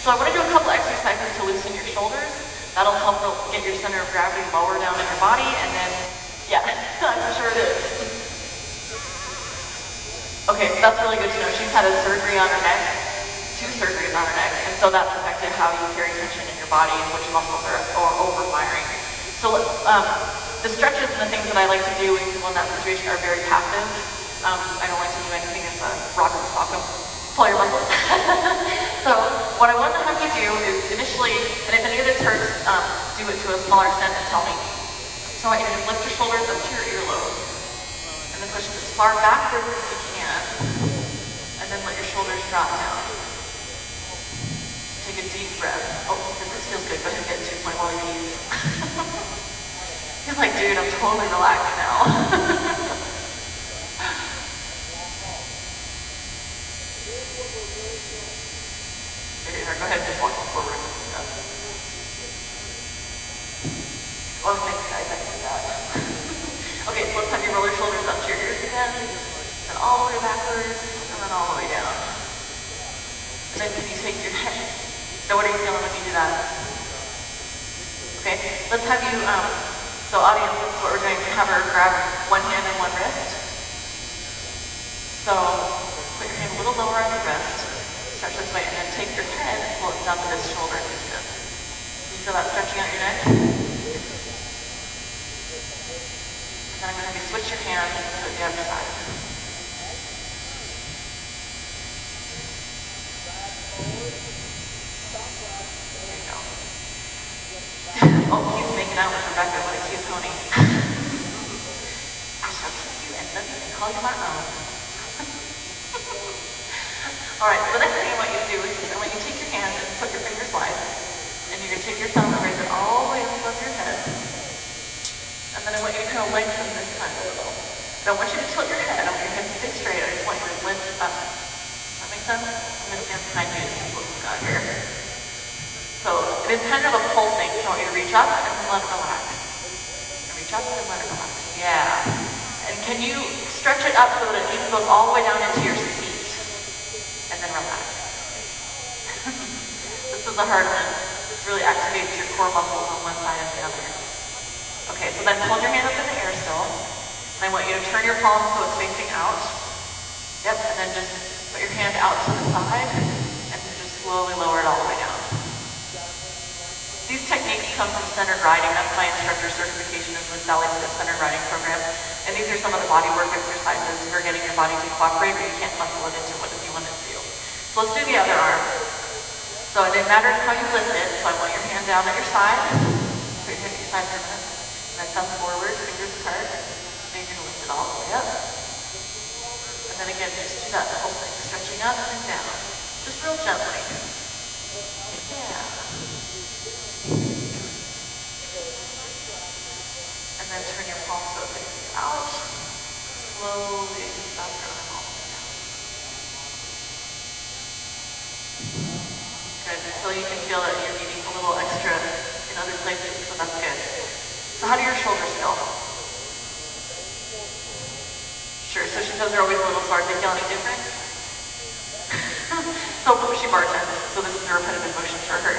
So I want to do a couple exercises to loosen your shoulders. That'll help get your center of gravity lower down in your body, and then, yeah, I'm sure it is. Okay, so that's really good to know. She's had a surgery on her neck, 2 surgeries on her neck, and so that's affected how you carry tension in your body and which muscles are overfiring. So the stretches and the things that I like to do when people in that situation are very passive. I don't like to do anything that's a rock and sock them, pull your muscles. So what I want to have you do is initially, and if any of this hurts, do it to a smaller extent and tell me. So I want you to just lift your shoulders up to your earlobes, and then push them as far backwards as you can, and then let your shoulders drop down. Take a deep breath. Oh, he says this feels good. Go ahead and get 2.1 of these. He's like, dude, I'm totally relaxed now. Go ahead and just walk forward with this stuff. Oh, thanks guys, I did that. Okay, so let's have you roll your shoulders up to your ears again, then all the way backwards, and then all the way down. And then can you take your head? So what are you feeling when you do that? Okay, let's have you, so audience, this is what we're doing. Have her grab one hand and one wrist. So put your hand a little lower on your wrist. Stretch this way, and then take your head and pull it down to this shoulder region. You feel that stretching out your neck? And then I'm going to have you switch your hands to the other side. There you go. Oh, he's making out with Rebecca. What a cute pony. I shall kiss you and let me call you my own. Alright, so the next thing I want you to do is I want you to take your hand and put your fingers wide, and you're going to take your thumb and raise it all the way up above your head. And then I want you to kind of lengthen this side a little. I don't want you to tilt your head. I want your head to stay straight. I just want you to lift it up. Does that make sense? I'm going to stand behind you to see what we've got here. So it is kind of a pulsing, so I want you to reach up and then let it relax. And reach up and then let it relax. Yeah. And can you stretch it up so that it even goes all the way down into your seat? And then relax. This is a hard one. This really activates your core muscles on one side and the other. Okay, so then hold your hand up in the air still. And I want you to turn your palm so it's facing out. Yep, and then just put your hand out to the side and just slowly lower it all the way down. These techniques come from centered riding. That's my instructor certification is with Sally's centered riding program. And these are some of the body work exercises for getting your body to cooperate, but you can't muscle it into what you want it to do. So let's do the other arm. So it matters how you lift it. So I want your hand down at your side. Put your hand at your side for a minute. And then thumb forward, fingers apart. Then you're going to lift it all the way up. And then again, just do that whole thing, stretching up and down. Just real gently. Yeah. And then turn your palm so it faces out. Slowly stop your arm all the way down. Good. So you can feel that you're needing a little extra in other places, so that's good. So how do your shoulders feel? Sure. So she says they're always a little sore. Do they feel any different? So she bartends. So this is a repetitive motion for her.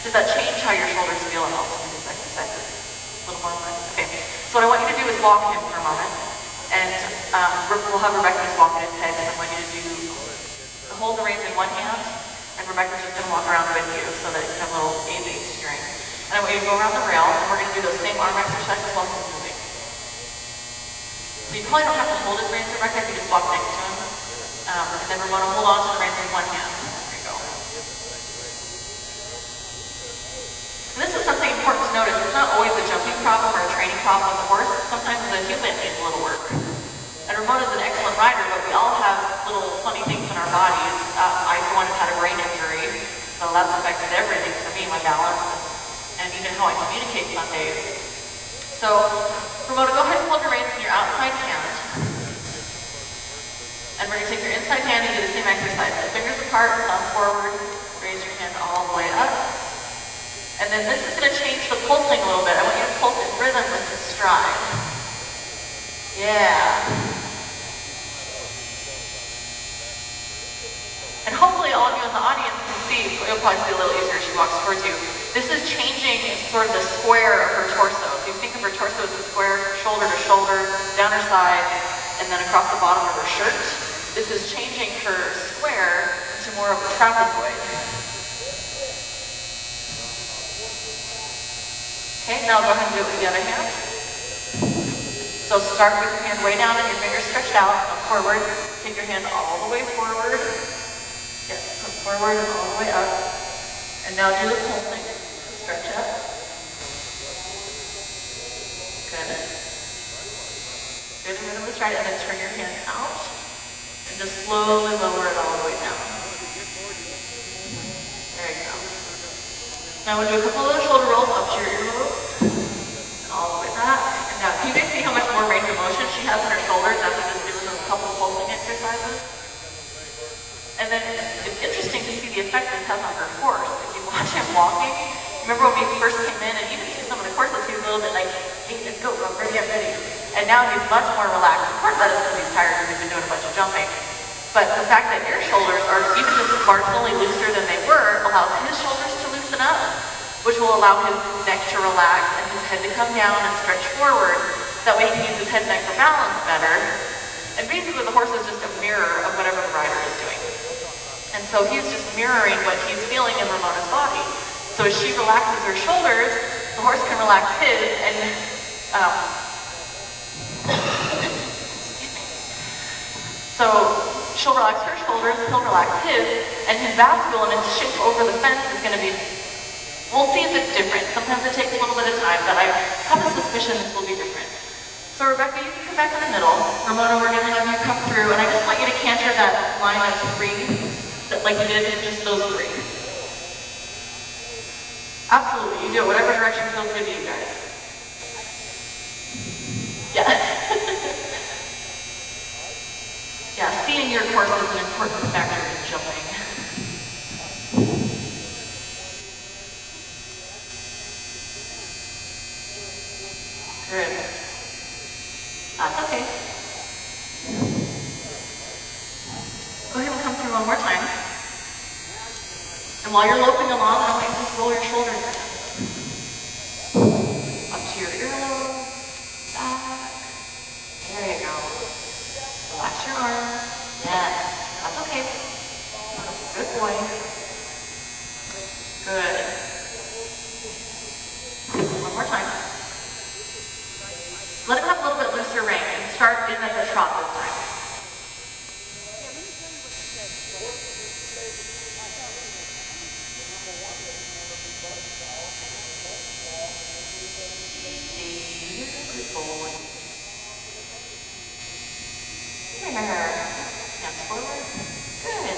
Does that change how your shoulders feel at all to do these exercises? A little more nice. Okay. So what I want you to do is walk him for a moment. And we'll have Rebecca just walk in his head, and I want you to hold the reins in one hand, and Rebecca's just going to walk around with you so that you have a little A-B steering. And I want you to go around the rail, and we're going to do those same arm exercises while he's moving. So you probably don't have to hold his reins, Rebecca, if you just walk next to him. And then we're going to hold on to the reins in one hand. There you go. And this is something important to notice. It's not always a jumping problem or a training problem with the horse. Sometimes the human needs a little work. And Ramona's an excellent rider, but we all have little funny things in our bodies. I, for one, have had a brain injury, so that's affected everything for me, my balance, and even how I communicate some days. So, Ramona, go ahead and hold your reins in your outside hand. And we're going to take your inside hand and do the same exercise. So fingers apart, thumb forward, raise your hand all the way up. And then this is going to change the pulsing a little bit. I want you to pulse in rhythm with the stride. Yeah. And hopefully all of you in the audience can see, probably see a little easier as she walks towards you. This is changing sort of the square of her torso. So you think of her torso as a square, shoulder to shoulder, down her sides, and then across the bottom of her shirt. This is changing her square into more of a trapezoid. Okay, now go ahead and do it with the other hand. So start with your hand way down and your fingers stretched out, forward. Take your hand all the way forward. Yeah, so forward and all the way up. And now do the pulsing. Stretch up. Good. Good, rhythm is right, and then turn your hand out. And just slowly lower it all the way down. There you go. Now we'll do a couple of little shoulder rolls up to your earlobes. And all the way back. And now, can you guys see how much more range of motion she has in her shoulders after just doing those couple of pulsing exercises? And then it's interesting to see the effect this has on her horse. If you watch him walking, remember when we first came in, and even through some of the courses, he was a little bit like, hey, let's go, I'm ready, I'm ready. And now he's much more relaxed. Of course, that is because he's tired because he's been doing a bunch of jumping. But the fact that your shoulders are even just marginally looser than they were allows his shoulders to loosen up, which will allow his neck to relax and his head to come down and stretch forward. That way he can use his head and neck for balance better. And basically the horse is just a mirror of whatever the rider is doing. And so he's just mirroring what he's feeling in Ramona's body. So as she relaxes her shoulders, the horse can relax his, and so she'll relax her shoulders, he'll relax his, and his bascule and his shift over the fence is going to be, we'll see if it's different. Sometimes it takes a little bit of time, but I have a suspicion this will be different. So Rebecca, you can come back in the middle. Ramona, we're going to have you come through, and I just want you to canter that line of 3, like you did in just those 3. Absolutely, you do it whatever direction feels good to you guys. Yeah. Yeah, seeing your course is an important factor in jumping. Good. That's okay. Go ahead and come through one more time. And while you're loping along, I want you to just roll your shoulders up to your earlobes, back. There you go. Relax your arms. Yes. That's okay. Good boy. Good. One more time. Let him have a little bit looser rein and start in at the trot this time. Hands forward. Good.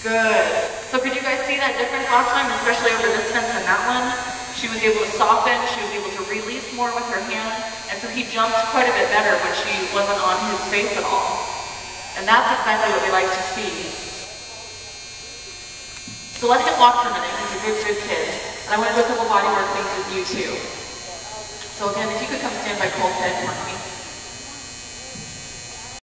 Good. So could you guys see that difference last time, especially over this fence and that one? She was able to soften, she was able to release more with her hands, and so he jumped quite a bit better when she wasn't on his face at all. And that's exactly what we like to see. So let him walk for a minute. He's a good, good kid. And I want to do a couple body work things with you too. So again, if you could come stand by Cole's head for me.